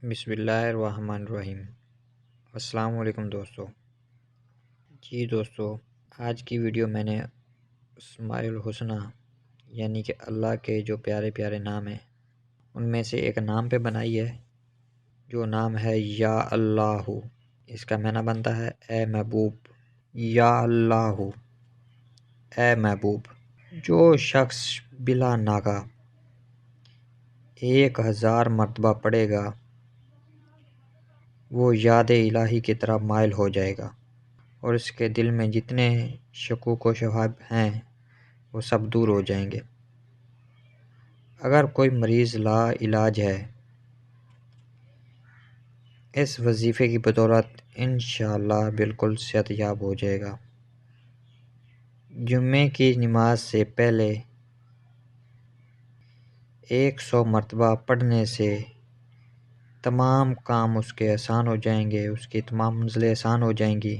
بسم اللہ الرحمن الرحیم۔ السلام علیکم دوستو۔ جی دوستو، آج کی ویڈیو میں نے اسماء الحسنی یعنی کہ اللہ کے جو پیارے پیارے نام ہیں ان میں سے ایک نام پہ بنائی ہے، جو نام ہے یا اللہ۔ اس کا معنی بنتا ہے اے محبوب۔ یا اللہ، اے محبوب۔ جو شخص بلا ناغہ 1000 مرتبہ پڑھے گا وہ یاد الہی کی طرف مائل ہو جائے گا، اور اس کے دل میں جتنے شکوک و شبہات ہیں وہ سب دور ہو جائیں گے۔ اگر کوئی مریض لا علاج ہے، اس وظیفے کی بدولت انشاءاللہ بالکل صحت یاب ہو جائے گا۔ جمعے کی نماز سے پہلے 100 مرتبہ پڑھنے سے تمام کام اس کے آسان ہو جائیں گے، اس کی تمام منزلیں آسان ہو جائیں گی۔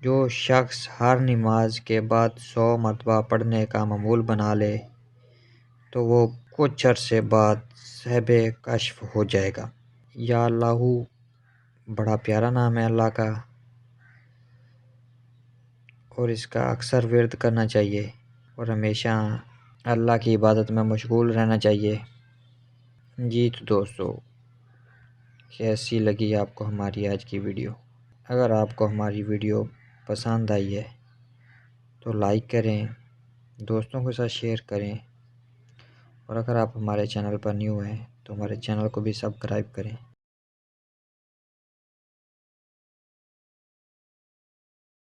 جو شخص ہر نماز کے بعد 100 مرتبہ پڑھنے کا معمول بنا لے تو وہ کچھ عرصے بعد صاحب کشف ہو جائے گا۔ یا اللہ بڑا پیارا نام ہے اللہ کا، اور اس کا اکثر ورد کرنا چاہیے اور ہمیشہ اللہ کی عبادت میں مشغول رہنا چاہیے۔ جی تو دوستو، کیسی لگی آپ کو ہماری آج کی ویڈیو؟ اگر آپ کو ہماری ویڈیو پسند آئی ہے تو لائک کریں، دوستوں کے ساتھ شیئر کریں، اور اگر آپ ہمارے چینل پر نیو ہیں تو ہمارے چینل کو بھی سبسکرائب کریں۔